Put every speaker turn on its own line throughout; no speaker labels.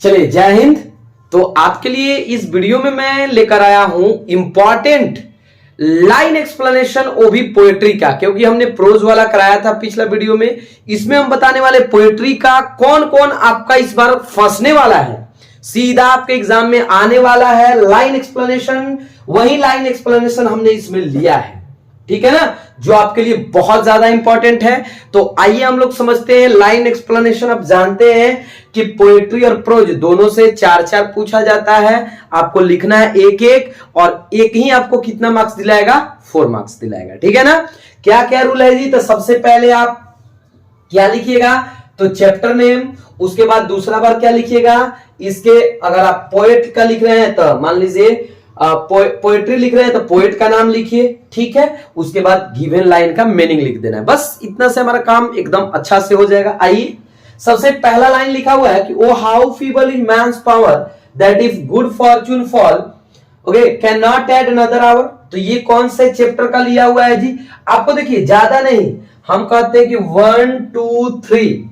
चलिए जय हिंद। तो आपके लिए इस वीडियो में मैं लेकर आया हूं इंपॉर्टेंट लाइन एक्सप्लेनेशन, वो भी पोएट्री का, क्योंकि हमने प्रोज वाला कराया था पिछला वीडियो में। इसमें हम बताने वाले पोएट्री का कौन कौन आपका इस बार फंसने वाला है, सीधा आपके एग्जाम में आने वाला है लाइन एक्सप्लेनेशन। वही लाइन एक्सप्लेनेशन हमने इसमें लिया है, ठीक है ना, जो आपके लिए बहुत ज्यादा इंपॉर्टेंट है। तो आइए हम लोग समझते हैं लाइन एक्सप्लेनेशन। आप जानते हैं कि पोएट्री और प्रोज दोनों से 4-4 पूछा जाता है। आपको लिखना है एक एक, और एक ही आपको कितना मार्क्स दिलाएगा, 4 मार्क्स दिलाएगा, ठीक है ना। क्या क्या रूल है जी, तो सबसे पहले आप क्या लिखिएगा, तो चैप्टर नेम, उसके बाद दूसरा बार क्या लिखिएगा, इसके अगर आप पोएट का लिख रहे हैं तो मान लीजिए पोएट्री लिख रहे हैं तो पोएट का नाम लिखिए, ठीक है। उसके बाद गिवन लाइन का मीनिंग लिख देना है, बस इतना से हमारा काम एकदम अच्छा से हो जाएगा। आइए, सबसे पहला लाइन लिखा हुआ है कि O how feeble is man's power that if good fortune fall okay can not add another hour. तो ये कौन से चैप्टर का लिया हुआ है जी, आपको देखिए ज्यादा नहीं, हम कहते हैं कि 1, 2, 3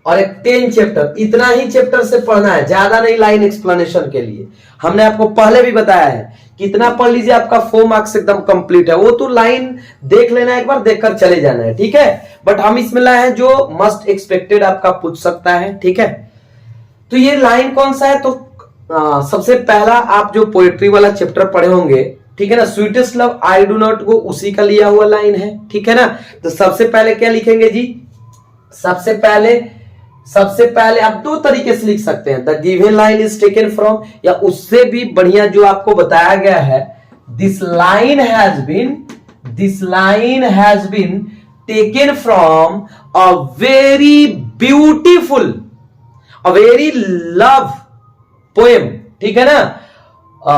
और एक 10 चैप्टर, इतना ही चैप्टर से पढ़ना है, ज्यादा नहीं। लाइन एक्सप्लेनेशन के लिए हमने आपको पहले भी बताया है, कितना पढ़ लीजिए आपका 4 मार्क्स एकदम कंप्लीट है। वो तो लाइन देख लेना, एक बार देखकर चले जाना है, ठीक है। बट हम इसमें लाए हैं जो मस्ट एक्सपेक्टेड आपका पूछ सकता है, ठीक है। तो ये लाइन कौन सा है, तो सबसे पहला आप जो पोएट्री वाला चैप्टर पढ़े होंगे, ठीक है ना, sweetest love I do not गो, उसी का लिया हुआ लाइन है, ठीक है ना। तो सबसे पहले क्या लिखेंगे जी, सबसे पहले आप 2 तरीके से लिख सकते हैं, the given line is taken from, या उससे भी बढ़िया जो आपको बताया गया है, this line has been taken from a very beautiful, a very love poem, ठीक है ना,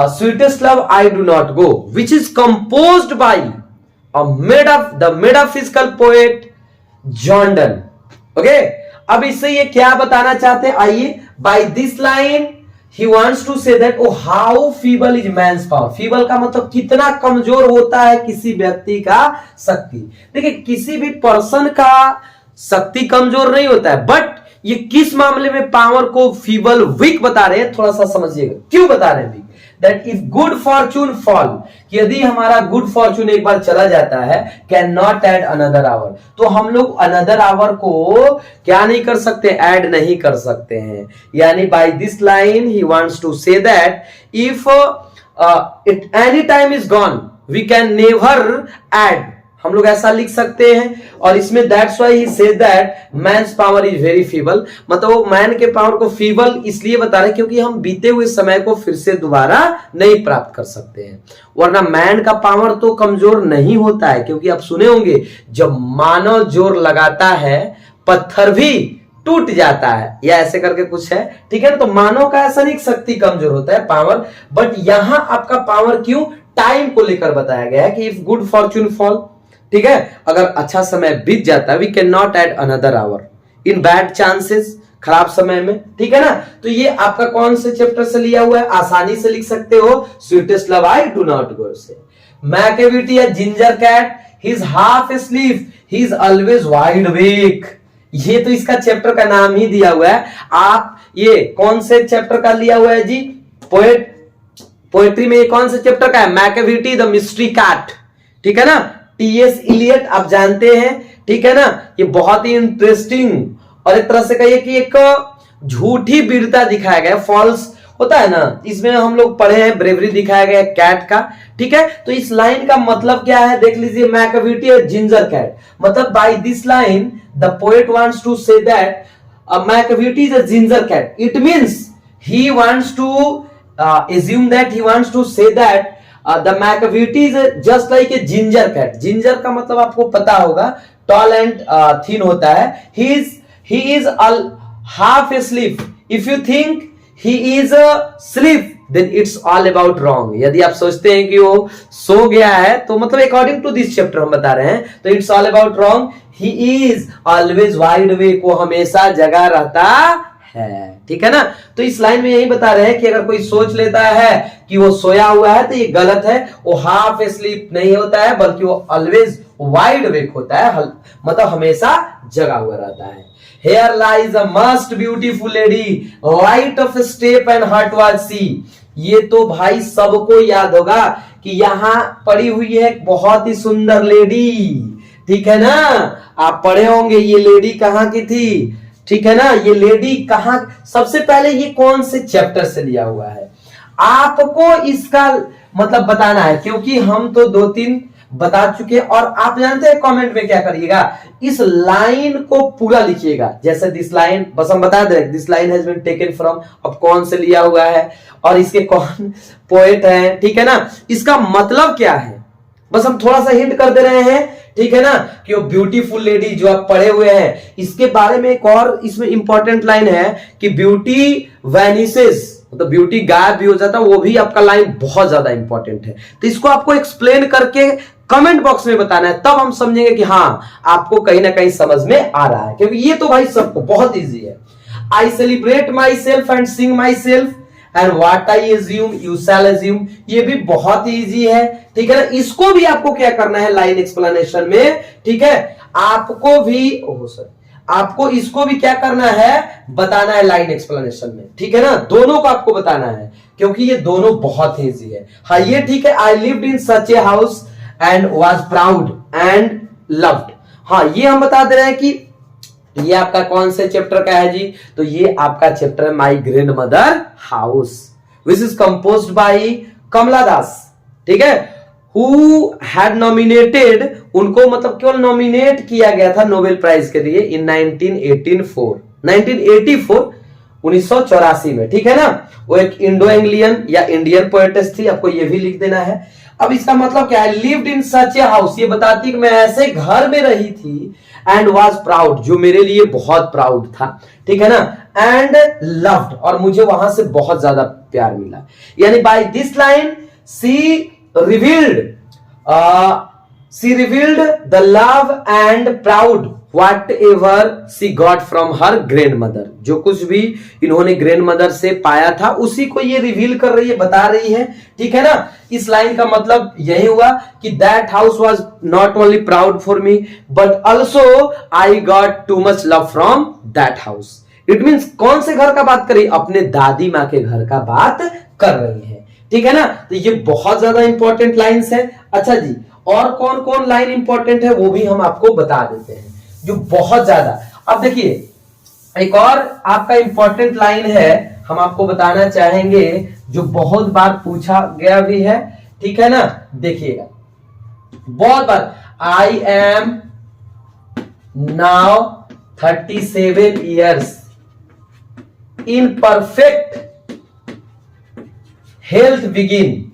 sweetest love I do not go, which is composed by the metaphysical poet John Donne. Okay, अब इससे ये क्या बताना चाहते हैं, आइए, by this line he wants to say that O how feeble is man's power. Feeble का मतलब कितना कमजोर होता है किसी व्यक्ति का शक्ति। देखिए, किसी भी पर्सन का शक्ति कमजोर नहीं होता है, बट ये किस मामले में पावर को फीबल वीक बता रहे हैं, थोड़ा सा समझिएगा क्यों बता रहे हैं weak. That if good fortune fall, यदि हमारा गुड फॉर्चून एक बार चला जाता है, can not add another hour, तो हम लोग अनदर आवर को क्या नहीं कर सकते, ऐड नहीं कर सकते हैं। यानी by this line he wants to say that if it any time is gone we can never add, हम लोग ऐसा लिख सकते हैं। और इसमें that's why he said that man's power is very feeble, मतलब वो मैन के पावर को फीबल इसलिए बता रहे क्योंकि हम बीते हुए समय को फिर से दोबारा नहीं प्राप्त कर सकते हैं। वरना मैन का पावर तो कमजोर नहीं होता है, क्योंकि आप सुने होंगे जब मानव जोर लगाता है पत्थर भी टूट जाता है, या ऐसे करके कुछ है, ठीक है ना। तो मानव का ऐसा नहीं शक्ति कमजोर होता है पावर, बट यहां आपका पावर क्यों, टाइम को लेकर बताया गया है कि इफ गुड फॉर्चून फॉल, ठीक है, अगर अच्छा समय बीत जाता है, we can not add another hour in bad chances, खराब समय में, ठीक है ना। तो ये आपका कौन से चैप्टर से लिया हुआ है, आसानी से लिख सकते हो, sweetest love I do not go से। मैकेविटी है ginger cat, he is half asleep, he is always wide awake, ये तो इसका चैप्टर का नाम ही दिया हुआ है। आप ये कौन से चैप्टर का लिया हुआ है जी, पोएट्री में ये कौन से चैप्टर का है, मैकेविटी द मिस्ट्री कैट, ठीक है ना। टी.एस. इलियट आप जानते हैं, ठीक है ना, ये बहुत ही इंटरेस्टिंग और एक तरह से कहिए कि एक झूठी वीरता दिखाया गया, फॉल्स होता है ना, इसमें हम लोग पढ़े हैं ब्रेवरी दिखाया गया कैट का, ठीक है। तो इस लाइन का मतलब क्या है, देख लीजिए, मैकेविटी और जिंजर कैट, मतलब by this line the poet wants to say that Macavity is a ginger cat, it means he wants to assume that he wants to say that the Macavity is just like a ginger cat. Ginger का मतलब आपको पता होगा, tall and thin होता है। He is half asleep. If you think he is asleep, then it's all about wrong. यदि आप सोचते हैं कि वो सो गया है, तो मतलब according to this chapter हम बता रहे हैं, तो it's all about wrong. He is always wide awake, वो हमेशा जगा रहता है, ठीक है ना। तो इस लाइन में यही बता रहे हैं कि अगर कोई सोच लेता है कि वो सोया हुआ है तो ये गलत है, वो हाफ स्लीप नहीं होता है, बल्कि वो ऑलवेज वाइड अवेक होता है, मतलब हमेशा जगा हुआ रहता है। Here lies a most beautiful lady, light of step and heart was she. ये तो भाई सबको याद होगा कि यहां पड़ी हुई है बहुत ही सुंदर लेडी, ठीक है ना। आप पढ़े होंगे ये लेडी कहां की थी, ठीक है ना। ये लेडी कहां, सबसे पहले ये कौन से चैप्टर से लिया हुआ है आपको इसका मतलब बताना है, क्योंकि हम तो 2-3 बता चुके। और आप जानते हैं कमेंट में क्या करिएगा, इस लाइन को पूरा लिखिएगा। जैसे दिस लाइन, बस हम बता दें this line has been taken from, अब कौन से लिया हुआ है और इसके कौन पोएट है, ठीक है ना। इसका मतलब क्या है बस हम थोड़ा सा हिंट कर दे रहे हैं, ठीक है ना। कि वो ब्यूटीफुल लेडी जो आप पढ़े हुए हैं, इसके बारे में एक और इसमें इंपॉर्टेंट लाइन है कि ब्यूटी वैनिसेस, मतलब ब्यूटी गायब भी हो जाता है, वो भी आपका लाइन बहुत ज्यादा इंपॉर्टेंट है। तो इसको आपको एक्सप्लेन करके कमेंट बॉक्स में बताना है, तब हम समझेंगे कि हाँ आपको कहीं ना कहीं समझ में आ रहा है, क्योंकि ये तो भाई सबको बहुत इजी है। I celebrate my self and Singh my self and what I assume you shall assume, ये भी बहुत इजी है, ठीक है ना। इसको भी आपको क्या करना है लाइन एक्सप्लेनेशन में, ठीक है। आपको भी आपको इसको भी क्या करना है बताना है लाइन एक्सप्लेनेशन में, ठीक है ना। दोनों को आपको बताना है क्योंकि ये दोनों बहुत इजी है। हाँ ये ठीक है, I lived in such a house and was proud and loved. हाँ ये हम बता दे रहे हैं कि ये आपका कौन से चैप्टर का है जी, तो ये आपका चैप्टर है my grandmother house, which is composed by Kamala Das, ठीक है। Who had nominated, उनको मतलब केवल नॉमिनेट किया गया था नोबेल प्राइज के लिए इन 1984 में, ठीक है ना। वो एक इंडो एंग्लियन या इंडियन पोएटेस थी, आपको ये भी लिख देना है। अब इसका मतलब क्या है, lived in such a house, ये बताती कि मैं ऐसे घर में रही थी, एंड वाज प्राउड, जो मेरे लिए बहुत प्राउड था, ठीक है ना, एंड लव्ड, और मुझे वहां से बहुत ज्यादा प्यार मिला। यानी by this line she revealed the love and proud whatever she got from her grandmother, जो कुछ भी इन्होंने ग्रैंडमदर से पाया था उसी को ये रिवील कर रही है, बता रही है, ठीक है ना। इस लाइन का मतलब यही हुआ कि that house was not only proud for me but also I got too much love from that house. It means कौन से घर का बात कर रही है, अपने दादी माँ के घर का बात कर रही है, ठीक है ना। तो ये बहुत ज्यादा इंपॉर्टेंट लाइंस है। अच्छा जी, और कौन कौन लाइन इंपॉर्टेंट है वो भी हम आपको बता देते हैं, जो बहुत ज्यादा। अब देखिए एक और आपका इंपॉर्टेंट लाइन है, हम आपको बताना चाहेंगे, जो बहुत बार पूछा गया भी है, ठीक है ना। देखिएगा बहुत बार, I am now 37 years in perfect health begin,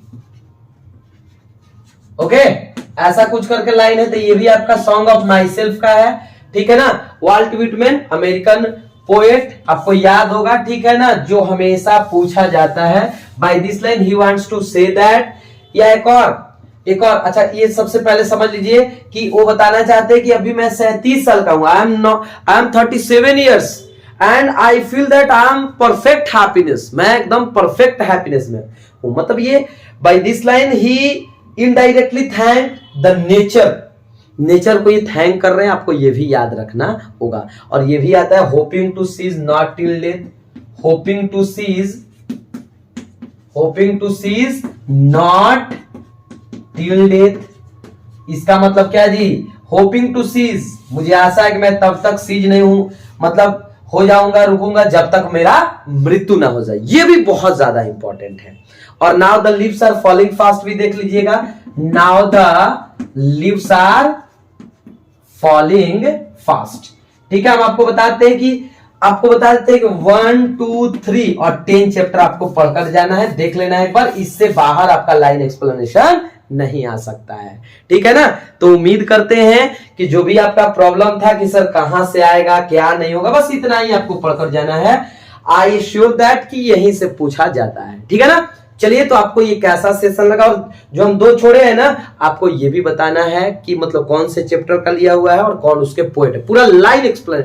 okay ऐसा कुछ करके लाइन है। तो ये भी आपका सॉन्ग ऑफ माई सेल्फ का है, ठीक है ना। वाल्ट व्हिटमैन अमेरिकन पोएट, आपको याद होगा, ठीक है ना, जो हमेशा पूछा जाता है by this line he wants to say that. या एक और अच्छा, ये सबसे पहले समझ लीजिए कि वो बताना चाहते हैं कि अभी मैं 37 साल का हूं, I am 37 years and I feel that I am perfect happiness, मैं एकदम परफेक्ट हैप्पीनेस में हूं। मतलब ये by this line he indirectly thank the nature को ये थैंक कर रहे हैं, आपको ये भी याद रखना होगा। और ये भी आता है hoping to cease not till death, hoping to cease not till death. इसका मतलब क्या जी, होपिंग टू सीज, मुझे आशा है कि मैं तब तक सीज नहीं हूं, मतलब हो जाऊंगा, रुकूंगा जब तक मेरा मृत्यु ना हो जाए, ये भी बहुत ज्यादा इंपॉर्टेंट है। और now the leaves are falling fast भी देख लीजिएगा, now the leaves are falling fast, ठीक है। हम आपको बताते हैं कि 1, 2, 3 और 10 चैप्टर आपको पढ़कर जाना है, देख लेना है एक बार, इससे बाहर आपका लाइन एक्सप्लेनेशन नहीं आ सकता है, ठीक है ना। तो उम्मीद करते हैं कि जो भी आपका प्रॉब्लम था कि सर कहां से आएगा क्या नहीं होगा, बस इतना ही आपको पढ़कर जाना है। आई श्योर दैट कि यहीं से पूछा जाता है, ठीक है ना। चलिए, तो आपको ये कैसा सेशन लगा, और जो हम 2 छोड़े हैं ना, आपको ये भी बताना है कि मतलब कौन से चैप्टर का लिया हुआ है और कौन उसके पोएट है, पूरा लाइन एक्सप्लेनेशन।